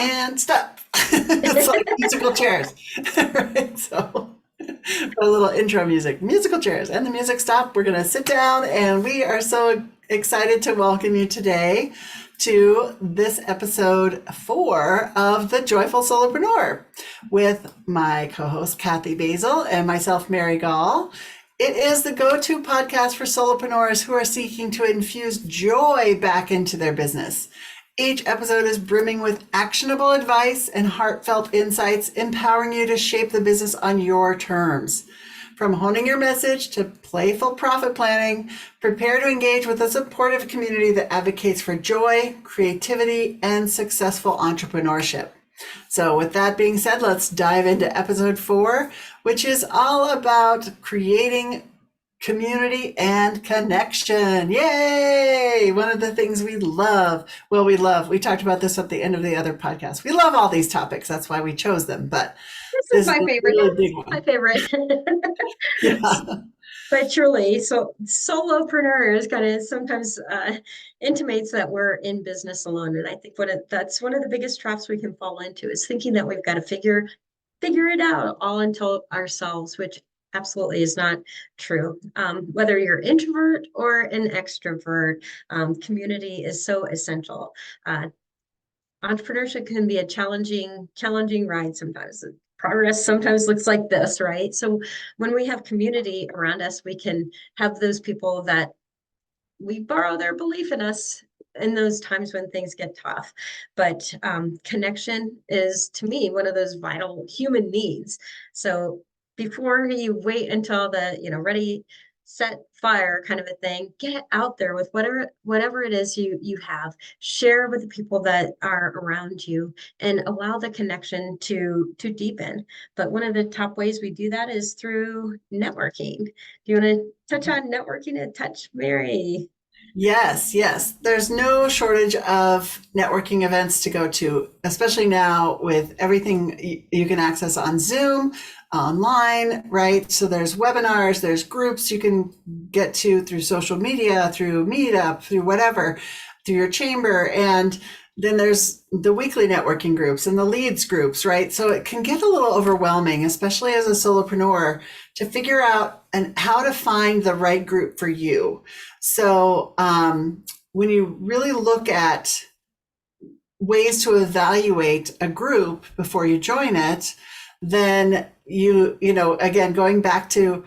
And stop. It's like musical chairs, right? So a little intro music, musical chairs, and the music stopped. We're going to sit down, and we are so excited to welcome you today to this episode 4 of the Joyful Solopreneur with my co-host Kathy Basel and myself, Mary Gaul. It is the go-to podcast for solopreneurs who are seeking to infuse joy back into their business. Each episode is brimming with actionable advice and heartfelt insights, empowering you to shape the business on your terms. From honing your message to playful profit planning, prepare to engage with a supportive community that advocates for joy, creativity, and successful entrepreneurship. So with that being said, let's dive into episode 4, which is all about creating community and connection. Yay! One of the things we love. Well, we talked about this at the end of the other podcast. We love all these topics. That's why we chose them. But This is this my is a favorite. really This big is my one. favorite. Yeah. But truly, so solopreneurs kind of sometimes intimates that we're in business alone. And I think that's one of the biggest traps we can fall into is thinking that we've got to figure it out all until ourselves, which absolutely is not true. Whether you're introvert or an extrovert, community is so essential. Entrepreneurship can be a challenging ride sometimes. Progress sometimes looks like this, right? So when we have community around us, we can have those people that we borrow their belief in us in those times when things get tough. But connection is, to me, one of those vital human needs. So before you wait until the, ready, set, fire kind of a thing, get out there with whatever it is you have. Share with the people that are around you and allow the connection to deepen. But one of the top ways we do that is through networking. Do you want to touch on networking a touch, Mary? Yes. There's no shortage of networking events to go to, especially now with everything you can access on Zoom, online, right? So there's webinars, there's groups you can get to through social media, through Meetup, through whatever, through your chamber. And then there's the weekly networking groups and the leads groups, right? So it can get a little overwhelming, especially as a solopreneur, to figure out how to find the right group for you. So when you really look at ways to evaluate a group before you join it, then again, going back to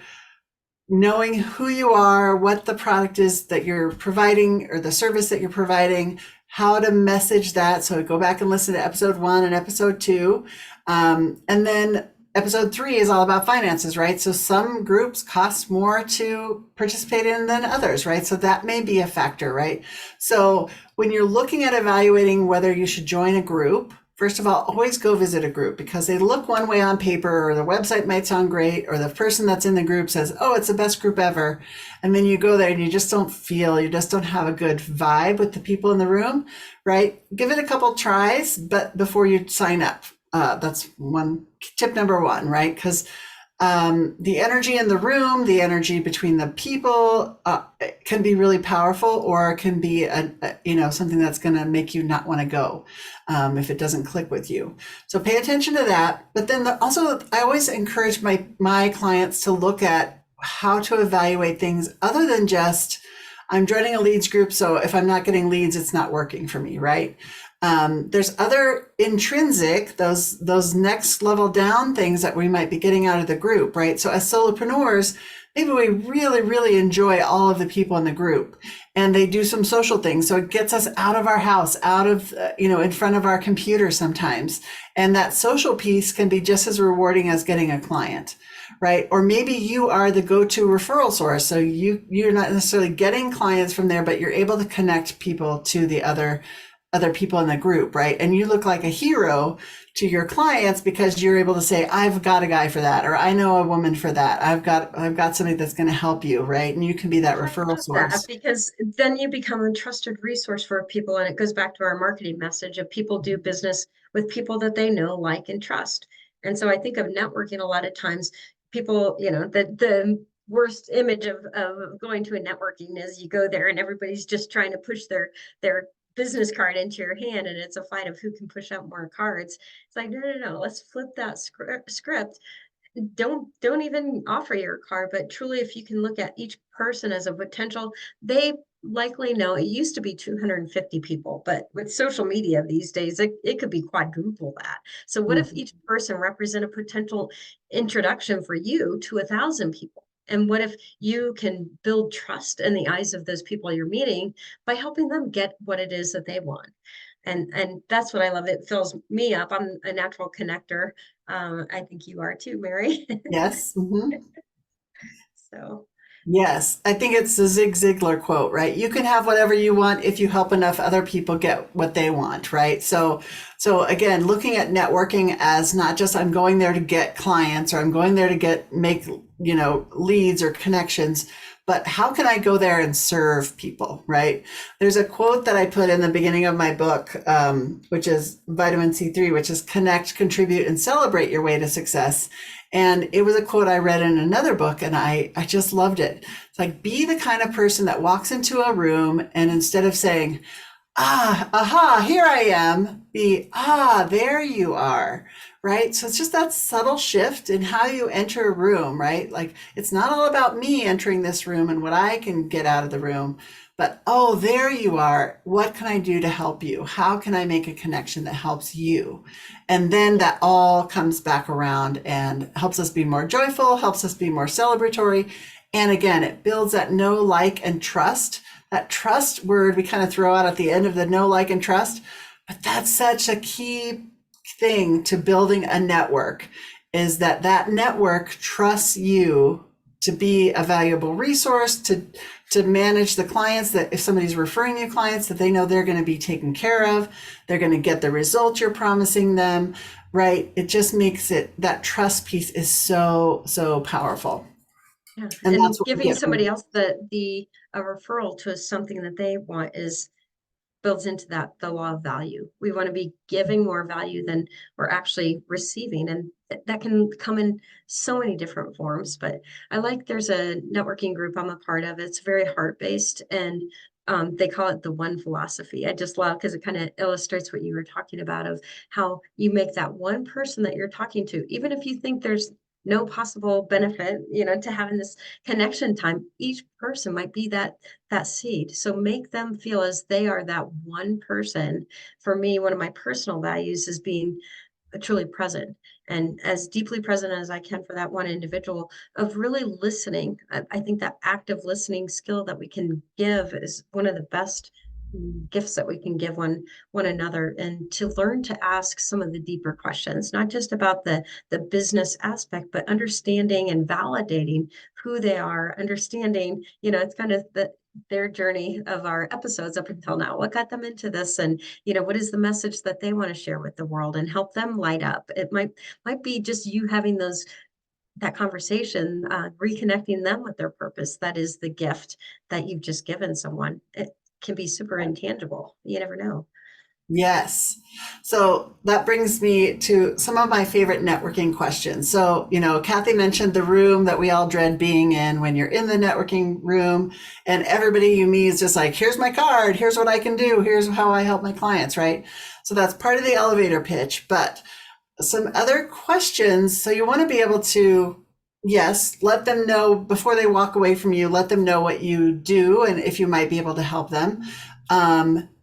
knowing who you are, what the product is that you're providing or the service that you're providing, how to message that. So go back and listen to episode 1 and episode 2. And then episode 3 is all about finances, right? So some groups cost more to participate in than others, right? So that may be a factor, right? So when you're looking at evaluating whether you should join a group, first of all, always go visit a group because they look one way on paper, or the website might sound great, or the person that's in the group says, oh, it's the best group ever. And then you go there and you just don't have a good vibe with the people in the room, right? Give it a couple tries, but before you sign up. That's one tip number 1, right? Because the energy in the room, the energy between the people can be really powerful, or it can be something that's going to make you not want to go if it doesn't click with you. So pay attention to that. But then also, I always encourage my clients to look at how to evaluate things other than just, I'm joining a leads group, so if I'm not getting leads, it's not working for me, right? There's other intrinsic, those next level down things that we might be getting out of the group, right? So as solopreneurs, maybe we really, really enjoy all of the people in the group, and they do some social things. So it gets us out of our house, out of, in front of our computer sometimes. And that social piece can be just as rewarding as getting a client, right? Or maybe you are the go-to referral source. So you're not necessarily getting clients from there, but you're able to connect people to the other people in the group, right? And you look like a hero to your clients because you're able to say, I've got a guy for that, or I know a woman for that. I've got somebody that's going to help you, right? And you can be that I referral love that source. because then you become a trusted resource for people. And it goes back to our marketing message of people do business with people that they know, like, and trust. And so I think of networking a lot of times, people, the worst image of going to a networking is you go there and everybody's just trying to push their business card into your hand and it's a fight of who can push out more cards. It's like, no, let's flip that script. Don't even offer your card, but truly, if you can look at each person as a potential, they likely know it used to be 250 people, but with social media these days, it could be quadruple that. So what if each person represent a potential introduction for you to 1,000 people? And what if you can build trust in the eyes of those people you're meeting by helping them get what it is that they want? And that's what I love. It fills me up. I'm a natural connector. I think you are too, Mary. Yes. So Yes, I think it's the Zig Ziglar quote, right? You can have whatever you want if you help enough other people get what they want, right? So again, looking at networking as not just I'm going there to get clients or I'm going there to make, leads or connections, but how can I go there and serve people, right? There's a quote that I put in the beginning of my book, which is vitamin C3, which is connect, contribute, and celebrate your way to success. And it was a quote I read in another book and I just loved it. It's like, be the kind of person that walks into a room and instead of saying, aha, here I am, be, there you are, right? So it's just that subtle shift in how you enter a room, right? Like, it's not all about me entering this room and what I can get out of the room, but, oh, there you are. What can I do to help you? How can I make a connection that helps you? And then that all comes back around and helps us be more joyful, helps us be more celebratory. And again, it builds that know, like, and trust. That trust word we kind of throw out at the end of the know, like, and trust. But that's such a key thing to building a network, is that network trusts you to be a valuable resource, to manage the clients, that if somebody's referring you clients, that they know they're going to be taken care of, they're going to get the results you're promising them, right? It just makes it, that trust piece is so powerful. yeah, And and that's what we giving get from somebody else the a referral to something that they want is builds into that the law of value. We want to be giving more value than we're actually receiving, and that can come in so many different forms. But I like, there's a networking group I'm a part of. It's very heart based, and they call it the one philosophy. I just love, because it kind of illustrates what you were talking about, of how you make that one person that you're talking to, even if you think there's no possible benefit, to having this connection time, each person might be that seed. So make them feel as they are that one person. For me, one of my personal values is being truly present, and as deeply present as I can for that one individual, of really listening. I think that active listening skill that we can give is one of the best gifts that we can give one another, and to learn to ask some of the deeper questions, not just about the business aspect, but understanding and validating who they are, understanding, it's kind of their journey of our episodes up until now. What got them into this, and what is the message that they want to share with the world and help them light up? It might be just you having that conversation, reconnecting them with their purpose. That is the gift that you've just given someone. It can be super intangible. You never know. Yes. So that brings me to some of my favorite networking questions. So, Kathy mentioned the room that we all dread being in when you're in the networking room and everybody you meet is just like, here's my card, here's what I can do, here's how I help my clients, right? So that's part of the elevator pitch. But some other questions. So you want to be able to, yes, let them know before they walk away from you, let them know what you do and if you might be able to help them.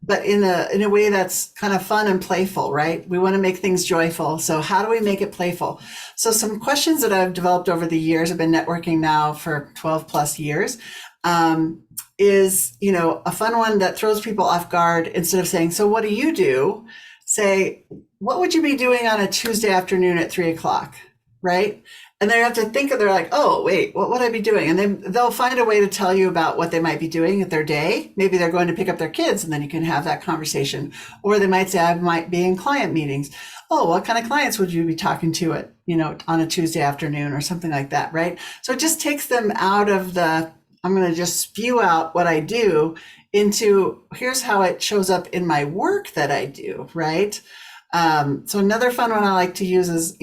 But in a way that's kind of fun and playful, right? We want to make things joyful. So how do we make it playful? So some questions that I've developed over the years, I've been networking now for 12 plus years, is, a fun one that throws people off guard. Instead of saying, so what do you do? Say, what would you be doing on a Tuesday afternoon at 3:00, right? And they have to think of, they're like, oh, wait, what would I be doing? And then they'll find a way to tell you about what they might be doing at their day. Maybe they're going to pick up their kids and then you can have that conversation. Or they might say, I might be in client meetings. Oh, what kind of clients would you be talking to at, on a Tuesday afternoon or something like that, right? So it just takes them out of I'm going to just spew out what I do into here's how it shows up in my work that I do, right? So another fun one I like to use is,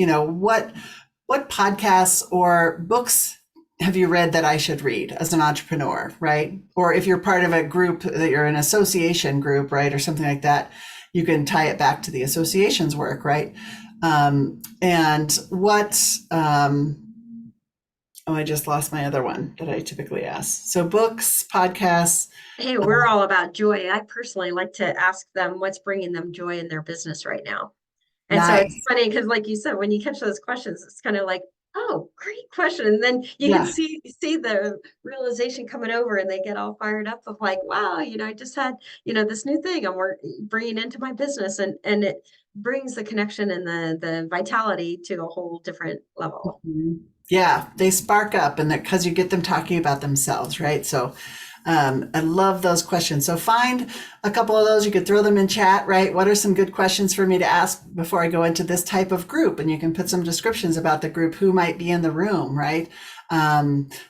what podcasts or books have you read that I should read as an entrepreneur, right? Or if you're part of a group that you're an association group, right, or something like that, you can tie it back to the association's work, right? And what, oh, I just lost my other one that I typically ask. So books, podcasts. Hey, we're all about joy. I personally like to ask them what's bringing them joy in their business right now. And so it's Nice. funny because, like you said, when you catch those questions, it's kind of like, oh, great question. And then you can Yeah. see the realization coming over, and they get all fired up of like, wow, I just had, this new thing bringing into my business, and it brings the connection and the vitality to a whole different level. Mhm. Yeah, they spark up, and that because you get them talking about themselves, right? So I love those questions. So find a couple of those. You could throw them in chat, right? What are some good questions for me to ask before I go into this type of group? And you can put some descriptions about the group, who might be in the room, right?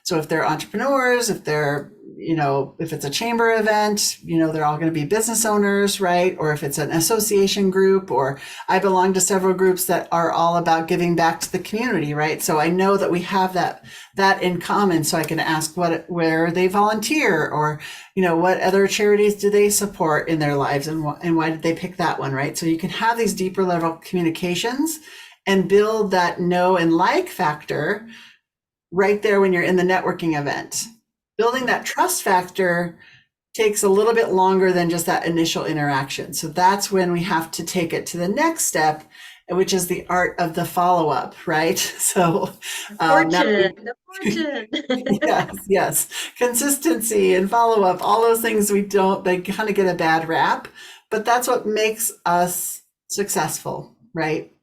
So if they're entrepreneurs, if they're, if it's a chamber event, they're all going to be business owners, right? Or if it's an association group, or I belong to several groups that are all about giving back to the community, right? So I know that we have that in common. So I can ask where they volunteer, or, what other charities do they support in their lives, and why did they pick that one, right? So you can have these deeper level communications and build that know and like factor right there when you're in the networking event. Building that trust factor takes a little bit longer than just that initial interaction. So that's when we have to take it to the next step, which is the art of the follow-up, right? So The fortune. yes, consistency and follow-up, all those things they kind of get a bad rap, but that's what makes us successful, right?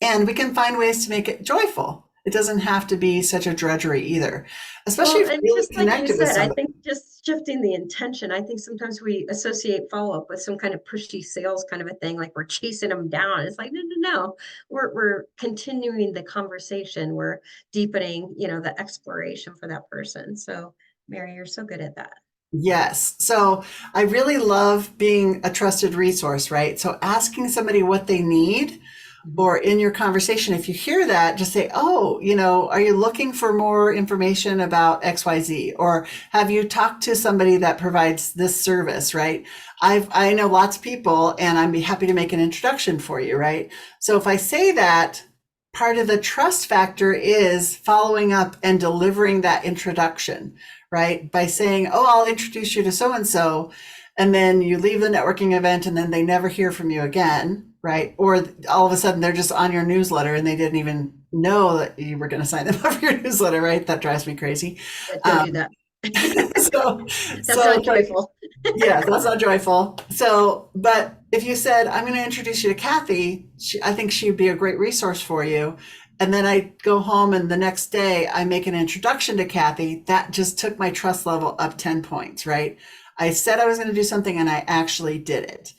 And we can find ways to make it joyful. It doesn't have to be such a drudgery either, especially Well, if and you're really just like you connected with said, I somebody. think just shifting the intention, I think sometimes we associate follow-up with some kind of pushy sales kind of a thing, like we're chasing them down. It's like, no, no, no. We're continuing the conversation. We're deepening, the exploration for that person. So, Mary, you're so good at that. Yes. So I really love being a trusted resource, right? So asking somebody what they need, Mhm. or in your conversation, if you hear that, just say, oh, are you looking for more information about XYZ? Or have you talked to somebody that provides this service, right? I know lots of people, and I'd be happy to make an introduction for you, right? So if I say that, part of the trust factor is following up and delivering that introduction, right? By saying, oh, I'll introduce you to so and so. And then you leave the networking event, and then they never hear from you again, right? Or all of a sudden they're just on your newsletter and they didn't even know that you were going to sign them up for your newsletter, right? That drives me crazy. Yeah, don't do that. so, That's so not it's like, joyful. yeah, that's not joyful. So, but if you said, I'm going to introduce you to Kathy, I think she'd be a great resource for you. And then I go home, and the next day I make an introduction to Kathy. That just took my trust level up 10 points, right? I said I was going to do something, and I actually did it.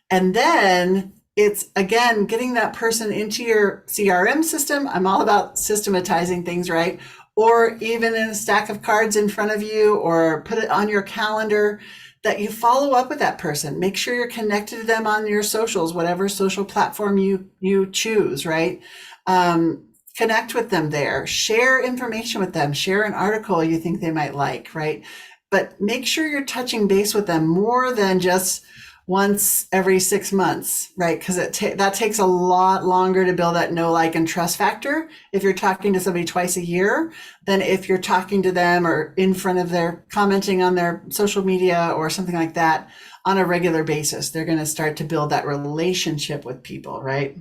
And then it's again getting that person into your CRM system. I'm all about systematizing things, right? Or even in a stack of cards in front of you, or put it on your calendar, that you follow up with that person. Make sure you're connected to them on your socials, whatever social platform you choose, right? Connect with them there. Share information with them. Share an article you think they might like, right? But make sure you're touching base with them more than just once every 6 months, right? Because that takes a lot longer to build that know, like, and trust factor if you're talking to somebody twice a year than if you're talking to them or in front of their commenting on their social media or something like that on a regular basis. They're going to start to build that relationship with people, right?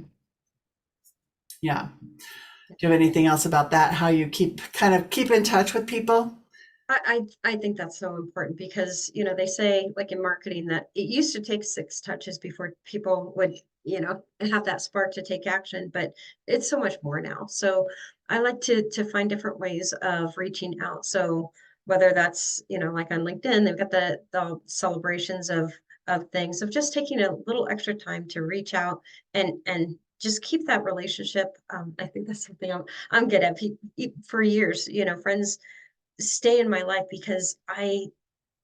Yeah. Do you have anything else about that? How you keep in touch with people? I think that's so important because, they say like in marketing that it used to take 6 touches before people would, have that spark to take action, but it's so much more now. So I like to find different ways of reaching out. So whether that's, like on LinkedIn, they've got the celebrations of things, of just taking a little extra time to reach out and just keep that relationship. I think that's something I'm good at. For years, friends stay in my life because I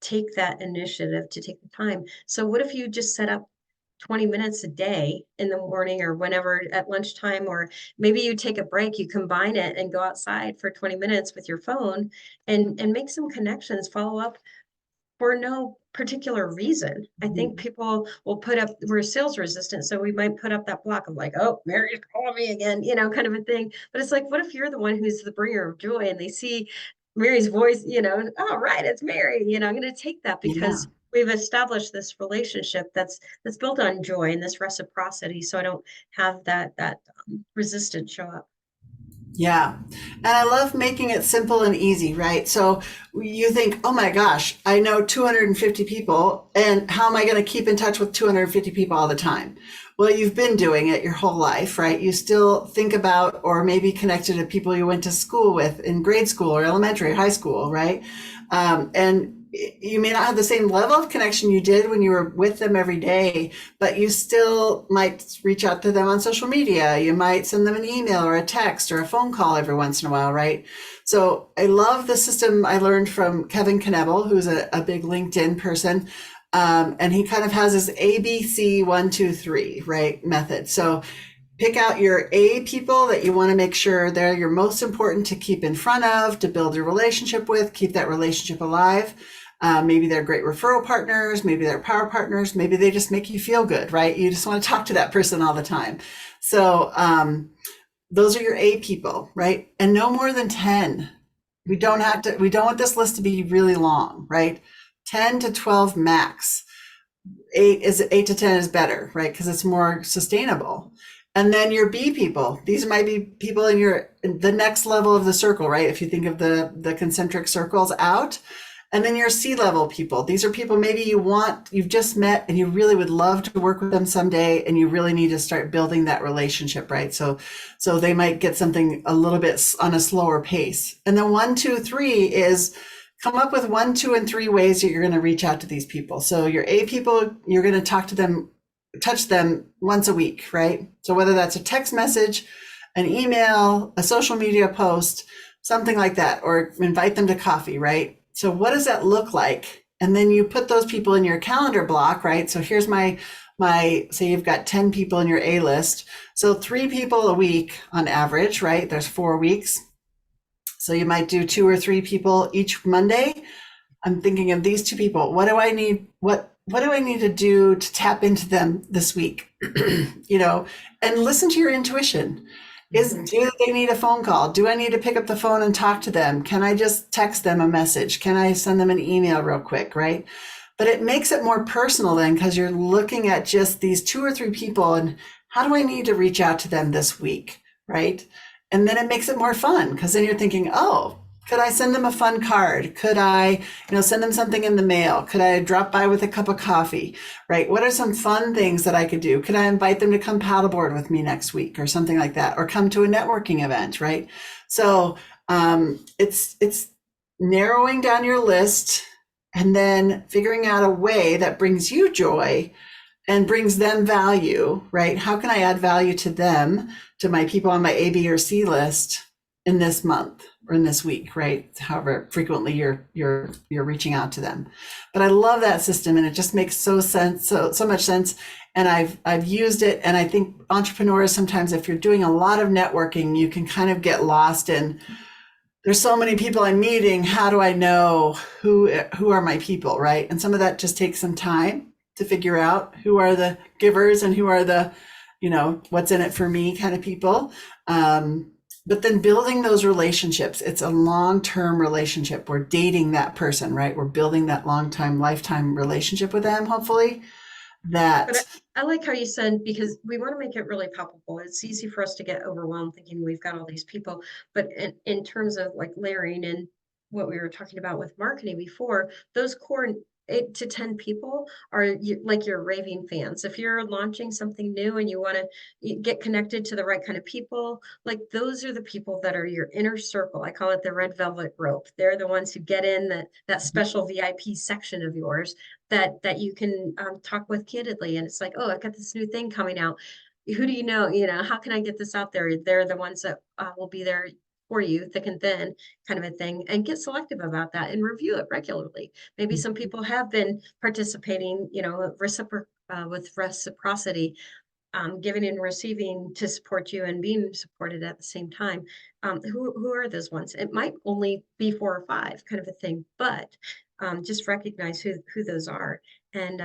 take that initiative to take the time. So what if you just set up 20 minutes a day in the morning or whenever at lunchtime, or maybe you take a break, you combine it and go outside for 20 minutes with your phone and make some connections, follow up for no particular reason. I think people will put up, we're sales resistant, so we might put up that block of like, oh, Mary's calling me again, kind of a thing. But it's like, what if you're the one who's the bringer of joy and they see Mary's voice, oh, right, it's Mary, I'm going to take that Yeah. because we've established this relationship that's built on joy and this reciprocity. So I don't have that resistance show up. Yeah. And I love making it simple and easy, right? So you think, oh my gosh, I know 250 people, and how am I going to keep in touch with 250 people all the time? Well, you've been doing it your whole life, right? You still think about or maybe connected to people you went to school with in grade school or elementary, high school, right? And you may not have the same level of connection you did when you were with them every day, but you still might reach out to them on social media. You might send them an email or a text or a phone call every once in a while, right? So I love the system I learned from Kevin Knebel, who's a big LinkedIn person. And he kind of has his ABC 1, 2, 3, right, method. So pick out your A people that you want to make sure they're your most important to keep in front of, to build your relationship with, keep that relationship alive. Maybe they're great referral partners. Maybe they're power partners. Maybe they just make you feel good, right? You just want to talk to that person all the time. So those are your A people, right? And no more than 10. We don't want this list to be really long, right? 10 to 12 max. 8 to 10 is better, right? Because it's more sustainable. And then your B people, these might be people in the next level of the circle, right? If you think of the concentric circles out. And then your C level people, these are people maybe you've just met and you really would love to work with them someday, and you really need to start building that relationship, right? So they might get something a little bit on a slower pace. And then 1, 2, 3 is come up with 1, 2, and 3 ways that you're going to reach out to these people. So your A people, you're going to talk to them, touch them once a week, right? So whether that's a text message, an email, a social media post, something like that, or invite them to coffee, right? So what does that look like? And then you put those people in your calendar block, right? So here's my say you've got 10 people in your A list. So 3 people a week on average, right? There's 4 weeks. So you might do 2 or 3 people each Monday. I'm thinking of these 2 people. What do I need? What do I need to do to tap into them this week? And listen to your intuition. Do they need a phone call? Do I need to pick up the phone and talk to them? Can I just text them a message? Can I send them an email real quick, right? But it makes it more personal then, because you're looking at just these 2 or 3 people and how do I need to reach out to them this week, right? And then it makes it more fun, because then you're thinking, oh, could I send them a fun card? Could I, send them something in the mail? Could I drop by with a cup of coffee, right? What are some fun things that I could do? Could I invite them to come paddleboard with me next week or something like that, or come to a networking event, right? So it's narrowing down your list and then figuring out a way that brings you joy and brings them value, right? How can I add value to them, to my people on my A, B, or C list in this month or in this week, right? However frequently you're reaching out to them. But I love that system, and it just makes so much sense. And I've used it, and I think entrepreneurs sometimes, if you're doing a lot of networking, you can kind of get lost in, there's so many people I'm meeting. How do I know who are my people, right? And some of that just takes some time to figure out who are the givers and who are the, what's in it for me kind of people. But then building those relationships, it's a long-term relationship. We're dating that person, right? We're building that long-time, lifetime relationship with them, hopefully. But I like how you said, because we want to make it really palpable. It's easy for us to get overwhelmed thinking we've got all these people, but in terms of like layering in what we were talking about with marketing before, those core 8 to 10 people are like your raving fans. If you're launching something new and you want to get connected to the right kind of people, like those are the people that are your inner circle. I call it the red velvet rope. They're the ones who get in that special VIP section of yours that you can talk with candidly. And it's like, oh, I've got this new thing coming out. Who do you know? How can I get this out there? They're the ones that will be there for you, thick and thin kind of a thing, and get selective about that and review it regularly. Maybe some people have been participating, with reciprocity, giving and receiving to support you and being supported at the same time. Who are those ones? It might only be 4 or 5 kind of a thing, but just recognize who those are. And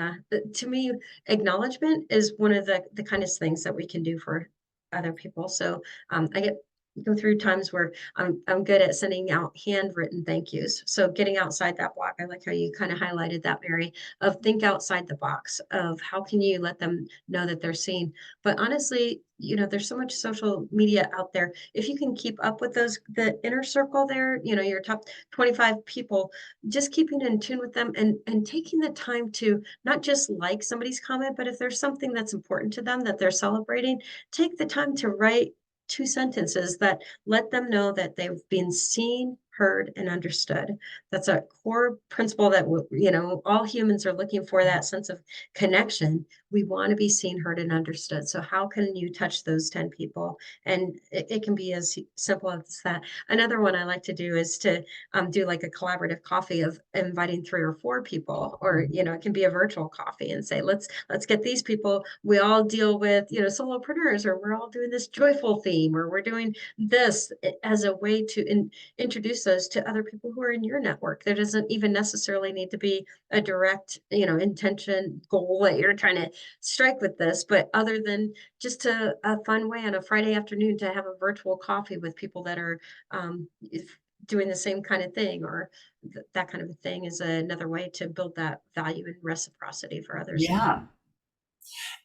to me, acknowledgement is one of the kindest things that we can do for other people. So I go through times where I'm good at sending out handwritten thank yous. So getting outside that block. I like how you kind of highlighted that, Mary, of think outside the box of how can you let them know that they're seen. But honestly, there's so much social media out there. If you can keep up with the inner circle there, your top 25 people, just keeping in tune with them and taking the time to not just like somebody's comment, but if there's something that's important to them that they're celebrating, take the time to write 2 sentences that let them know that they've been seen, heard, and understood. That's a core principle that, all humans are looking for, that sense of connection. We want to be seen, heard, and understood. So how can you touch those 10 people? And it can be as simple as that. Another one I like to do is to do like a collaborative coffee of inviting 3 or 4 people, or, it can be a virtual coffee, and say, let's get these people. We all deal with, solopreneurs, or we're all doing this joyful theme, or we're doing this, as a way to introduce those to other people who are in your network. There doesn't even necessarily need to be a direct, intention goal that you're trying to strike with this, but other than just a fun way on a Friday afternoon to have a virtual coffee with people that are doing the same kind of thing, or that kind of a thing, is another way to build that value and reciprocity for others. Yeah.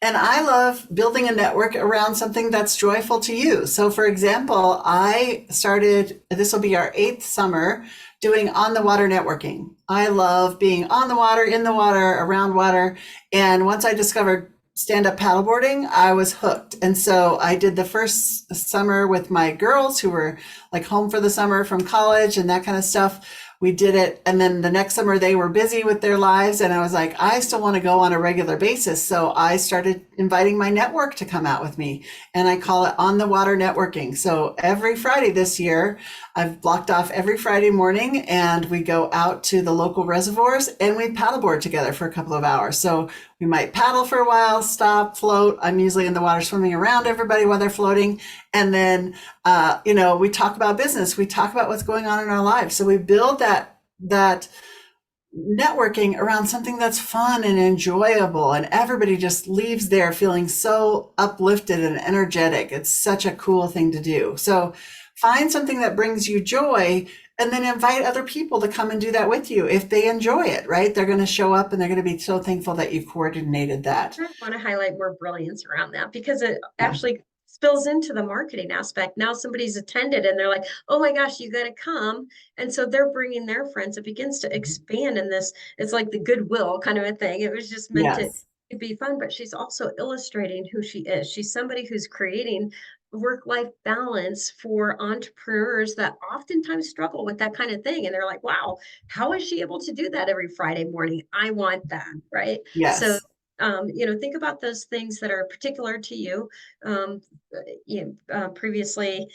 And I love building a network around something that's joyful to you. So, for example, I started, this will be our 8th summer, doing on the water networking. I love being on the water, in the water, around water. And once I discovered stand-up paddleboarding, I was hooked. And so I did the first summer with my girls who were like home for the summer from college and that kind of stuff. We did it. And then the next summer they were busy with their lives. And I was like, I still want to go on a regular basis. So I started inviting my network to come out with me. And I call it on the water networking. So every Friday this year, I've blocked off every Friday morning, and we go out to the local reservoirs and we paddleboard together for a couple of hours. So we might paddle for a while, stop, float. I'm usually in the water swimming around everybody while they're floating. And then, we talk about business. We talk about what's going on in our lives. So we build that networking around something that's fun and enjoyable. And everybody just leaves there feeling so uplifted and energetic. It's such a cool thing to do. So find something that brings you joy, and then invite other people to come and do that with you. If they enjoy it, right? They're going to show up and they're going to be so thankful that you coordinated that. I want to highlight more brilliance around that, because it Yeah. actually spills into the marketing aspect. Now somebody's attended and they're like, oh my gosh, you got to come. And so they're bringing their friends. It begins to expand in this. It's like the goodwill kind of a thing. It was just meant Yes. to be fun, but she's also illustrating who she is. She's somebody who's creating work-life balance for entrepreneurs that oftentimes struggle with that kind of thing. And they're like, wow, how is she able to do that every Friday morning? I want that, right? So Yes. think about those things that are particular to you. Previously,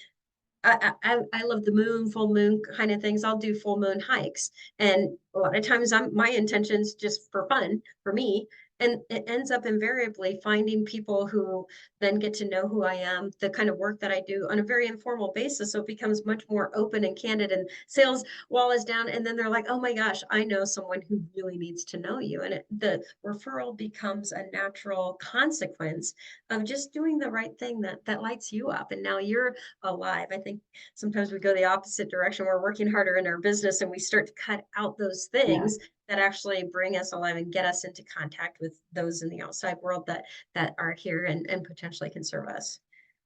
I love the moon, full moon kind of things. I'll do full moon hikes, and a lot of times my intentions just for fun for me. And it ends up invariably finding people who then get to know who I am, the kind of work that I do on a very informal basis. So it becomes much more open and candid, and sales wall is down. And then they're like, oh my gosh, I know someone who really needs to know you. And the referral becomes a natural consequence of just doing the right thing that lights you up. And now you're alive. I think sometimes we go the opposite direction. We're working harder in our business, and we start to cut out those Yeah. things that actually bring us alive and get us into contact with those in the outside world that are here and potentially can serve us.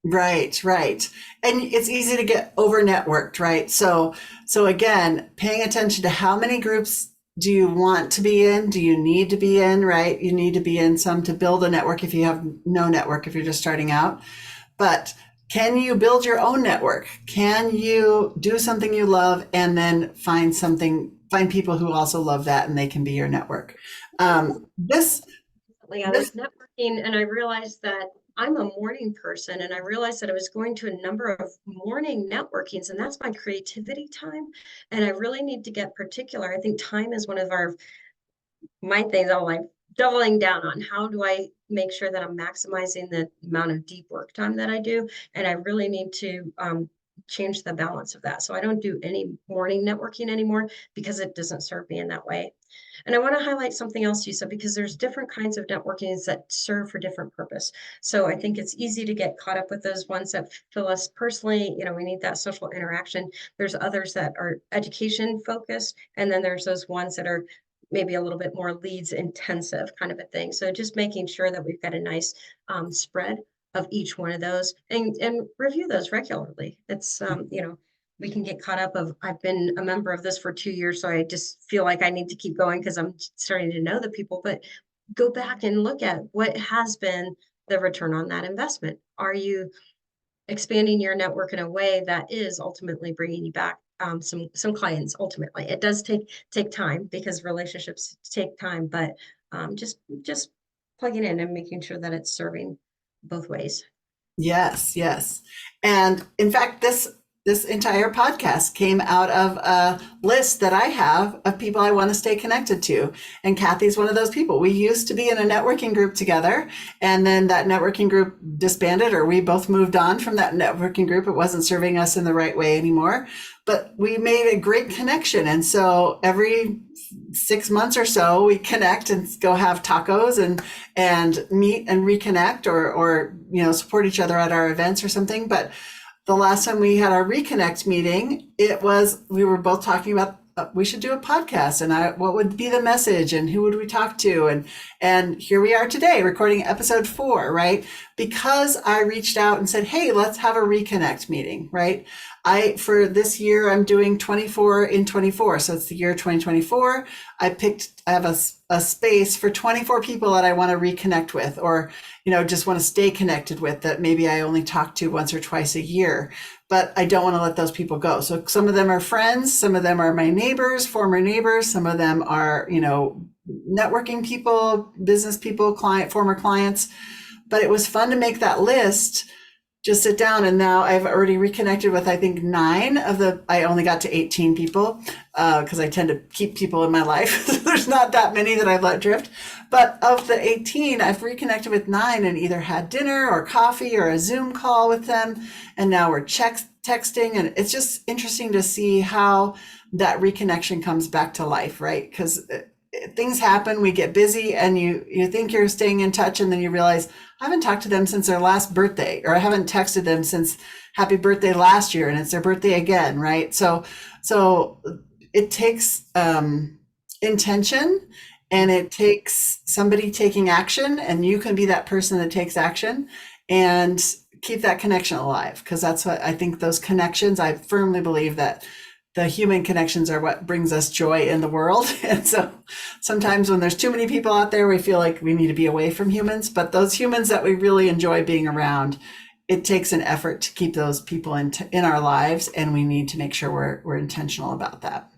Right, right. And it's easy to get over networked, right? So again, paying attention to how many groups do you want to be in? Do you need to be in, right? You need to be in some to build a network if you have no network, if you're just starting out. But can you build your own network? Can you do something you love and then find people who also love that and they can be your network? This recently. I was networking and I realized that I'm a morning person, and I realized that I was going to a number of morning networkings, and that's my creativity time. And I really need to get particular. I think time is one of my things I'm like doubling down on. How do I make sure that I'm maximizing the amount of deep work time that I do? And I really need to change the balance of that. So I don't do any morning networking anymore because it doesn't serve me in that way. And I want to highlight something else you said, because there's different kinds of networkings that serve for different purpose. So I think it's easy to get caught up with those ones that fill us personally. We need that social interaction. There's others that are education focused, and then there's those ones that are maybe a little bit more leads intensive kind of a thing. So just making sure that we've got a nice spread of each one of those, and review those regularly. It's, we can get caught up of, I've been a member of this for 2 years, so I just feel like I need to keep going because I'm starting to know the people, but go back and look at what has been the return on that investment. Are you expanding your network in a way that is ultimately bringing you back some clients? Ultimately, it does take time because relationships take time, but just plugging in and making sure that it's serving both ways. Yes, yes. And in fact, this entire podcast came out of a list that I have of people I want to stay connected to. And Kathy's one of those people. We used to be in a networking group together, and then that networking group disbanded, or we both moved on from that networking group. It wasn't serving us in the right way anymore, but we made a great connection. And so every 6 months or so, we connect and go have tacos and meet and reconnect, or support each other at our events or something. But the last time we had our reconnect meeting, we were both talking about we should do a podcast, and what would be the message, and who would we talk to, and here we are today recording episode 4, right? Because I reached out and said, hey, let's have a reconnect meeting, right? For this year, I'm doing 24 in 24. So it's the year 2024. I have a space for 24 people that I want to reconnect with, or, just want to stay connected with, that maybe I only talk to once or twice a year, but I don't want to let those people go. So some of them are friends. Some of them are my neighbors, former neighbors. Some of them are, networking people, business people, former clients. But it was fun to make that list, just sit down. And now I've already reconnected with, I think, 9 of I only got to 18 people because I tend to keep people in my life. There's not that many that I've let drift. But of the 18, I've reconnected with 9 and either had dinner or coffee or a Zoom call with them. And now we're texting. And it's just interesting to see how that reconnection comes back to life, right? Because things happen, we get busy, and you think you're staying in touch, and then you realize, I haven't talked to them since their last birthday, or I haven't texted them since happy birthday last year, and it's their birthday again, right? So it takes intention, and it takes somebody taking action, and you can be that person that takes action and keep that connection alive, because that's what I think, those connections, I firmly believe that the human connections are what brings us joy in the world. And so sometimes when there's too many people out there, we feel like we need to be away from humans, but those humans that we really enjoy being around, it takes an effort to keep those people in our lives. And we need to make sure we're intentional about that.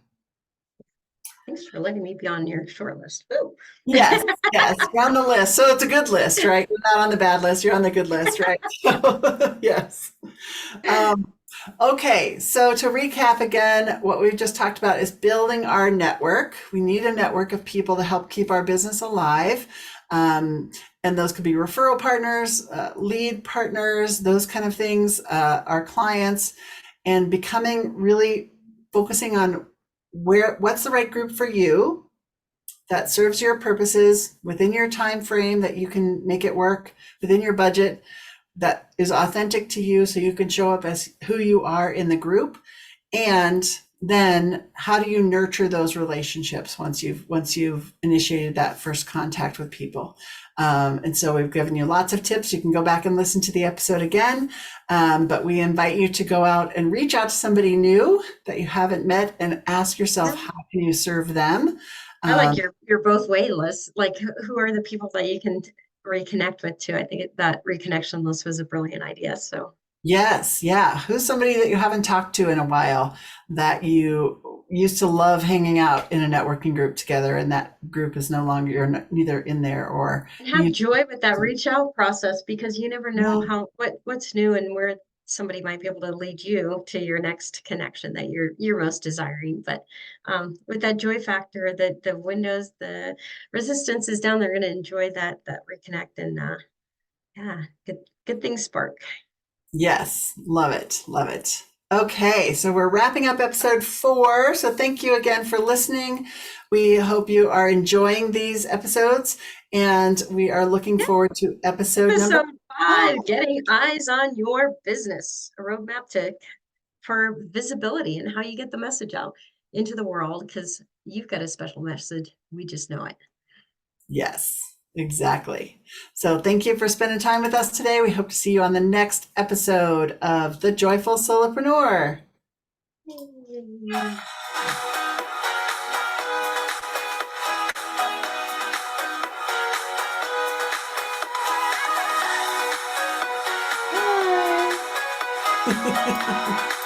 Thanks for letting me be on your short list. Ooh. Yes, you're on the list. So it's a good list, right? You're not on the bad list, you're on the good list, right? So, yes. Okay, so to recap again, what we've just talked about is building our network. We need a network of people to help keep our business alive. And those could be referral partners, lead partners, those kind of things, our clients, and really focusing on what's the right group for you that serves your purposes within your time frame, that you can make it work within your budget, that is authentic to you, so you can show up as who you are in the group. And then how do you nurture those relationships once you've initiated that first contact with people? And so we've given you lots of tips. You can go back and listen to the episode again. But we invite you to go out and reach out to somebody new that you haven't met and ask yourself, how can you serve them? I like your both way list. Like, who are the people that you can reconnect with too? I think that reconnection list was a brilliant idea. So yes, yeah. Who's somebody that you haven't talked to in a while that you used to love hanging out in a networking group together, and that group is no longer, you're neither in there or And have you. joy with that reach out process, because you never know Yeah. what's new and where somebody might be able to lead you to your next connection that you're most desiring. But with that joy factor, the windows, the resistance is down, they're going to enjoy that reconnect, and yeah, good things spark. Yes, love it. Love it. Okay, so we're wrapping up episode 4. So thank you again for listening. We hope you are enjoying these episodes, and we are looking forward to episode number Episode 5, getting eyes on your business, a roadmap for visibility and how you get the message out into the world, because you've got a special message. We just know it. Yes, exactly. So thank you for spending time with us today. We hope to see you on the next episode of The Joyful Solopreneur. Bye.